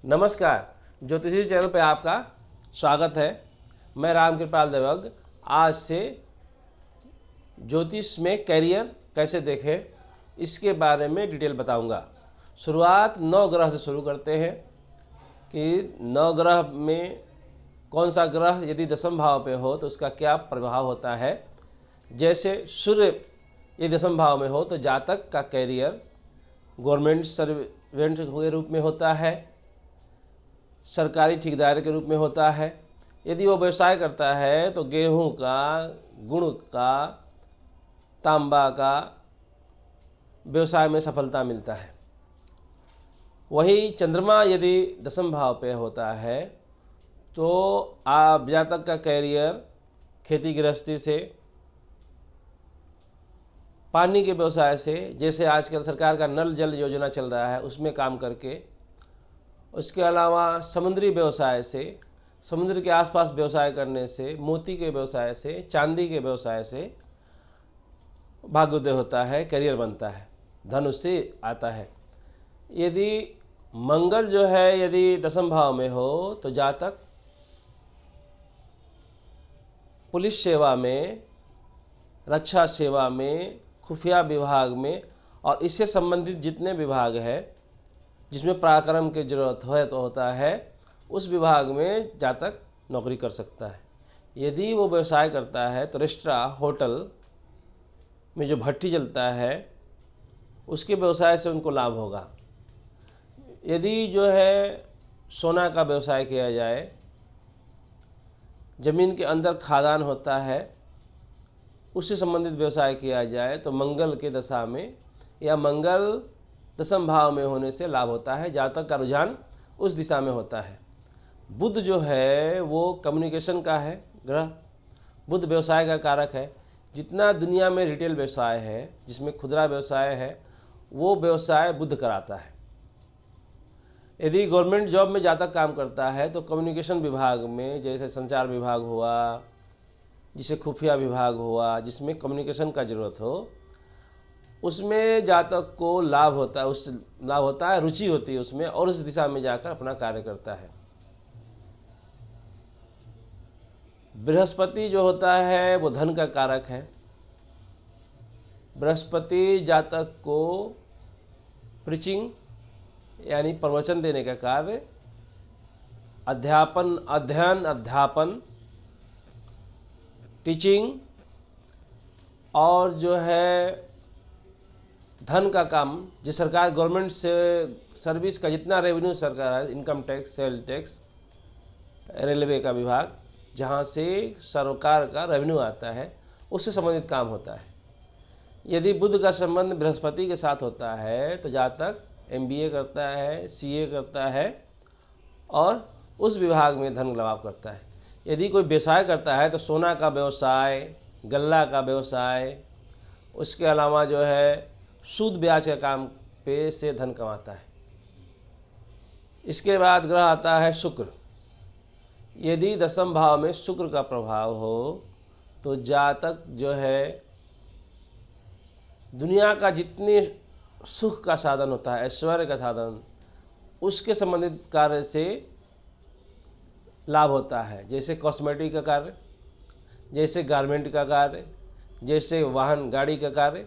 नमस्कार, ज्योतिषी चैनल पे आपका स्वागत है। मैं राम कृपाल देवग आज से ज्योतिष में कैरियर कैसे देखें इसके बारे में डिटेल बताऊंगा। शुरुआत 9 ग्रह से शुरू करते हैं कि 9 ग्रह में कौन सा ग्रह यदि दशम भाव पे हो तो उसका क्या प्रभाव होता है। जैसे सूर्य यदि दशम भाव में हो तो जातक का कैरियर गवर्नमेंट सर्वेंट के रूप में होता है, सरकारी ठेकेदार के रूप में होता है। यदि वो व्यवसाय करता है तो गेहूं का, गुड़ का, तांबा का व्यवसाय में सफलता मिलता है। वही चंद्रमा यदि दशम भाव पे होता है तो आप जातक का कैरियर खेती गृहस्थी से, पानी के व्यवसाय से, जैसे आजकल सरकार का नल जल योजना चल रहा है उसमें काम करके, उसके अलावा समुद्री व्यवसाय से, समुद्र के आसपास व्यवसाय करने से, मोती के व्यवसाय से, चांदी के व्यवसाय से भाग्योदय होता है, करियर बनता है, धन उससे आता है। यदि मंगल जो है यदि दशम भाव में हो तो जातक पुलिस सेवा में, रक्षा सेवा में, खुफिया विभाग में और इससे संबंधित जितने विभाग है जिसमें पराक्रम की जरूरत है तो होता है, उस विभाग में जातक नौकरी कर सकता है। यदि वो व्यवसाय करता है तो रेस्टोरेंट, होटल में जो भट्टी जलता है उसके व्यवसाय से उनको लाभ होगा। यदि जो है सोना का व्यवसाय किया जाए, ज़मीन के अंदर खादान होता है उससे संबंधित व्यवसाय किया जाए तो मंगल के दशा में या मंगल दशम भाव में होने से लाभ होता है। जातक का रुझान उस दिशा में होता है। बुध जो है वो कम्युनिकेशन का है ग्रह, बुध व्यवसाय का कारक है। जितना दुनिया में रिटेल व्यवसाय है, जिसमें खुदरा व्यवसाय है, वो व्यवसाय बुध कराता है। यदि गवर्नमेंट जॉब में जातक काम करता है तो कम्युनिकेशन विभाग में, जैसे संचार विभाग हुआ, जिसे खुफिया विभाग हुआ, जिसमें कम्युनिकेशन का ज़रूरत हो, उसमें जातक को लाभ होता है, रुचि होती है उसमें और उस दिशा में जाकर अपना कार्य करता है। बृहस्पति जो होता है वो धन का कारक है। बृहस्पति जातक को प्रीचिंग यानी प्रवचन देने का कार्य, अध्यापन, टीचिंग और जो है धन का काम, जो सरकार गवर्नमेंट से सर्विस का जितना रेवेन्यू सरकार है, income tax, sale tax, railway का विभाग, जहाँ से सरकार का रेवेन्यू आता है उससे संबंधित काम होता है। यदि बुध का संबंध बृहस्पति के साथ होता है तो जातक MBA करता है, CA करता है और उस विभाग में धन लाभ करता है। यदि कोई व्यवसाय करता है तो सोना का व्यवसाय, गल्ला का व्यवसाय, उसके अलावा जो है सूद ब्याज के काम पे से धन कमाता है। इसके बाद ग्रह आता है शुक्र। यदि दशम भाव में शुक्र का प्रभाव हो तो जातक जो है दुनिया का जितने सुख का साधन होता है, ऐश्वर्य का साधन, उसके संबंधित कार्य से लाभ होता है। जैसे कॉस्मेटिक का कार्य, जैसे गारमेंट का कार्य, जैसे वाहन गाड़ी का कार्य,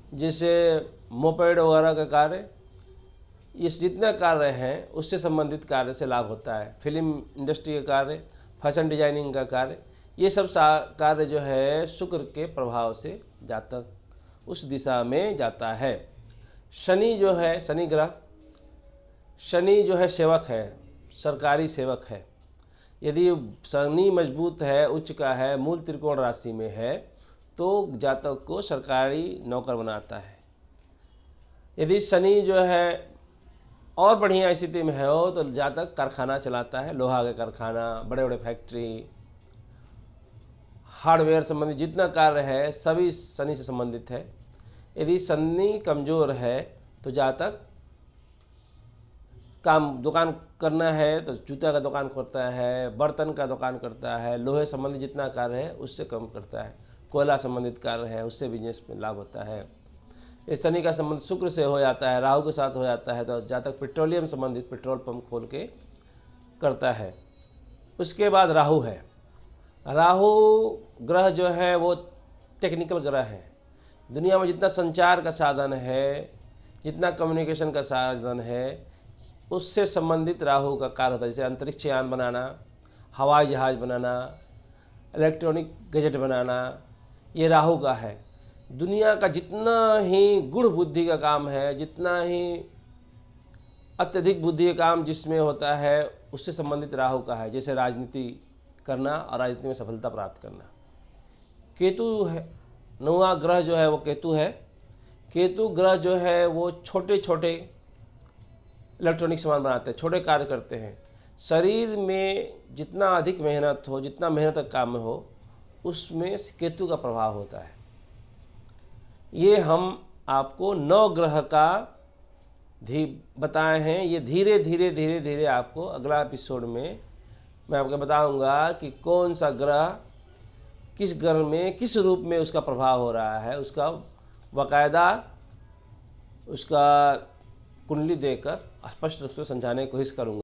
जैसे मोपेड वगैरह का कार्य, ये जितने कार्य हैं उससे संबंधित कार्य से लाभ होता है। फिल्म इंडस्ट्री का कार्य, फैशन डिजाइनिंग का कार्य, ये सब कार्य जो है शुक्र के प्रभाव से जातक उस दिशा में जाता है। शनि जो है, शनि ग्रह, शनि जो है सेवक है, सरकारी सेवक है। यदि शनि मजबूत है, उच्च का है, मूल त्रिकोण राशि में है तो जातक को सरकारी नौकर बनाता है। यदि शनि जो है और बढ़िया स्थिति में हो तो जातक कारखाना चलाता है, लोहा का कारखाना, बड़े बड़े फैक्ट्री, हार्डवेयर संबंधी जितना कार्य है सभी शनि से संबंधित है। यदि शनि कमज़ोर है तो जातक काम, दुकान करना है तो जूता का दुकान करता है, बर्तन का दुकान करता है, लोहे संबंधी जितना कार्य है उससे कम करता है, कोयला संबंधित कार्य है उससे बिजनेस में लाभ होता है। ये शनि का संबंध शुक्र से हो जाता है, राहु के साथ हो जाता है, तो जातक पेट्रोलियम संबंधित पेट्रोल पंप खोल के करता है। उसके बाद राहु है। राहु ग्रह जो है वो टेक्निकल ग्रह है। दुनिया में जितना संचार का साधन है, जितना कम्युनिकेशन का साधन है, उससे संबंधित राहु का कार्य होता है। जैसे अंतरिक्ष यान बनाना, हवाई जहाज़ बनाना, इलेक्ट्रॉनिक गैजेट बनाना, ये राहु का है। दुनिया का जितना ही गुण बुद्धि का काम है, जितना ही अत्यधिक बुद्धि का काम जिसमें होता है, उससे संबंधित राहु का है। जैसे राजनीति करना और राजनीति में सफलता प्राप्त करना। केतु है, 9वां ग्रह जो है वो केतु है। केतु ग्रह जो है वो छोटे छोटे इलेक्ट्रॉनिक सामान बनाते हैं, छोटे कार्य करते हैं। शरीर में जितना अधिक मेहनत हो, जितना मेहनत का काम में हो, उसमें केतु का प्रभाव होता है। ये हम आपको 9 ग्रह का बताए हैं। ये धीरे धीरे धीरे धीरे आपको अगला एपिसोड में मैं आपको बताऊंगा कि कौन सा ग्रह किस ग्रह में किस रूप में उसका प्रभाव हो रहा है। उसका बाकायदा उसका कुंडली देकर स्पष्ट रूप से समझाने की कोशिश करूंगा।